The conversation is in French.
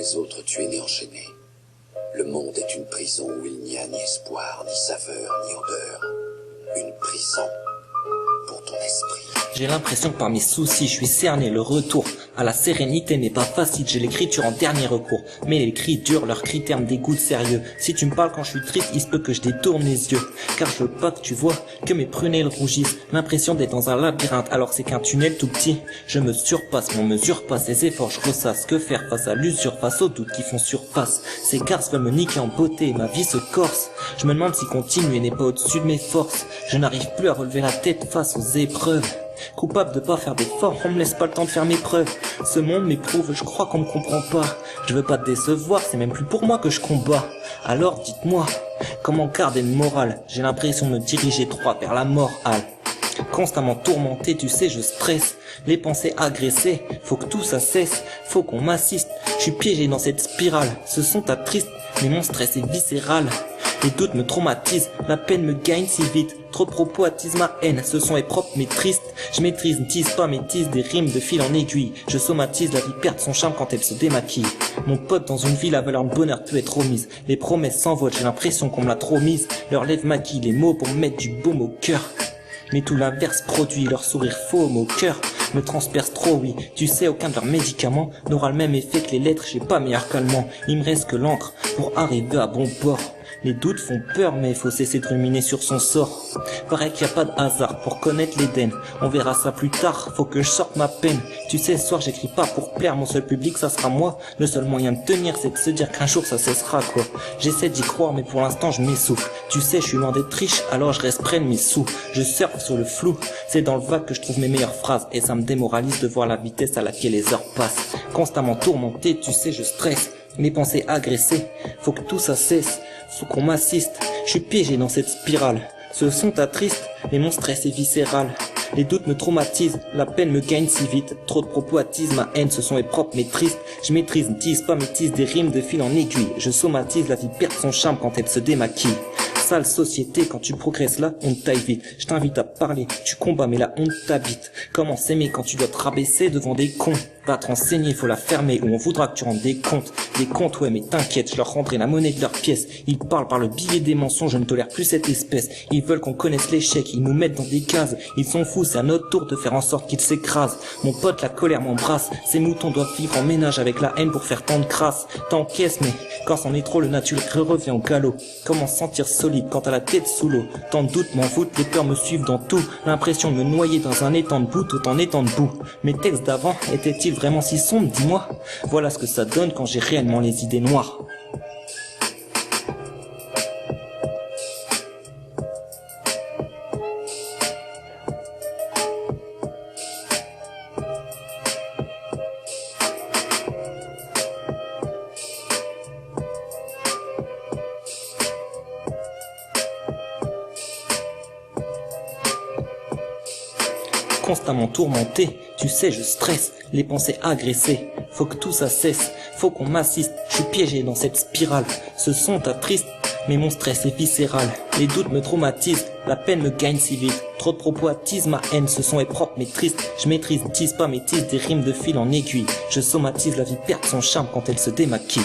les autres, tu es né enchaîné. Le monde est une prison où il n'y a ni espoir, ni saveur, ni odeur. Une prison pour ton esprit. J'ai l'impression que par mes soucis, je suis cerné. Le retour à la sérénité n'est pas facile. J'ai l'écriture en dernier recours. Mais les cris durs, leurs critères me dégoûtent sérieux. Si tu me parles quand je suis triste, il se peut que je détourne les yeux. Car je veux pas que tu vois que mes prunelles rougissent. L'impression d'être dans un labyrinthe alors c'est qu'un tunnel tout petit. Je me surpasse, mon mesure pas ses efforts. Je ressasse que faire face à l'usure, face aux doutes qui font surface. Ces garces veulent me niquer en beauté, ma vie se corse. Je me demande si continuer n'est pas au-dessus de mes forces. Je n'arrive plus à relever la tête face aux épreuves. Coupable de pas faire d'efforts, on me laisse pas le temps de faire mes preuves. Ce monde m'éprouve, je crois qu'on me comprend pas. Je veux pas te décevoir, c'est même plus pour moi que je combats. Alors dites-moi, comment garder le moral? J'ai l'impression de me diriger droit vers la morale. Constamment tourmenté, tu sais, je stresse. Les pensées agressées, faut que tout ça cesse. Faut qu'on m'assiste, je suis piégé dans cette spirale. Ce sont attristes, mais mon stress est viscéral. Les doutes me traumatisent, la peine me gagne si vite. Trop de propos attisent ma haine, ce son est propre mais triste. Je maîtrise, ne tease pas, métise des rimes de fil en aiguille. Je somatise, la vie perd son charme quand elle se démaquille. Mon pote, dans une vie, la valeur de bonheur peut être omise. Les promesses s'envolent, j'ai l'impression qu'on me l'a trop mise. Leurs lèvres maquillent les mots pour me mettre du baume au cœur. Mais tout l'inverse produit, leur sourire faux au cœur me transperce trop, oui. Tu sais, aucun de leurs médicaments n'aura le même effet que les lettres, j'ai pas meilleur qu'allemand. Il me reste que l'encre pour arriver à bon port. Les doutes font peur, mais il faut cesser de ruminer sur son sort. Paraît qu'il n'y a pas de hasard pour connaître l'Éden. On verra ça plus tard, faut que je sorte ma peine. Tu sais, ce soir j'écris pas pour plaire, mon seul public ça sera moi. Le seul moyen de tenir c'est de se dire qu'un jour ça cessera quoi. J'essaie d'y croire mais pour l'instant je m'essouffle. Tu sais, je suis loin d'être riche, alors je reste près de mes sous. Je surfe sur le flou, c'est dans le vague que je trouve mes meilleures phrases. Et ça me démoralise de voir la vitesse à laquelle les heures passent. Constamment tourmenté, tu sais, je stresse. Mes pensées agressées, faut que tout ça cesse. Faut qu'on m'assiste, je suis piégé dans cette spirale. Ce son attriste, mais mon stress est viscéral. Les doutes me traumatisent, la peine me gagne si vite. Trop de propos attisent ma haine, ce son est propre mais triste. Je maîtrise, ne tease pas, métise des rimes de fil en aiguille. Je somatise, la vie perd son charme quand elle se démaquille. Sale société, quand tu progresses là, on te taille vite. Je t'invite à parler, tu combats mais la honte t'habite. Comment s'aimer quand tu dois te rabaisser devant des cons? Va te renseigner, faut la fermer ou on voudra que tu rendes des comptes. Des comptes, ouais mais t'inquiète, je leur rendrai la monnaie de leurs pièces. Ils parlent par le biais des mensonges, je ne tolère plus cette espèce. Ils veulent qu'on connaisse l'échec, ils nous mettent dans des cases. Ils sont fous, c'est à notre tour de faire en sorte qu'ils s'écrasent. Mon pote, la colère m'embrasse, ces moutons doivent vivre en ménage avec la haine pour faire tant de crasse. T'encaisses mais quand c'en est trop, le naturel revient au galop. Comment se sentir solide quand t'as la tête sous l'eau? Tant de doutes m'envoûtent, les peurs me suivent dans tout. L'impression de me noyer dans un étang de boue tout en étant debout. Mes textes d'avant étaient-ils vraiment si sombres, dis-moi? Voilà ce que ça donne quand j'ai réellement les idées noires. Constamment tourmenté, tu sais je stresse, les pensées agressées, faut que tout ça cesse, faut qu'on m'assiste, je suis piégé dans cette spirale, ce son t'attriste, mais mon stress est viscéral, les doutes me traumatisent, la peine me gagne si vite, trop de propos attisent ma haine, ce son est propre mais triste, je maîtrise, ne tease pas, métise des rimes de fil en aiguille, je somatise, la vie perd son charme quand elle se démaquille.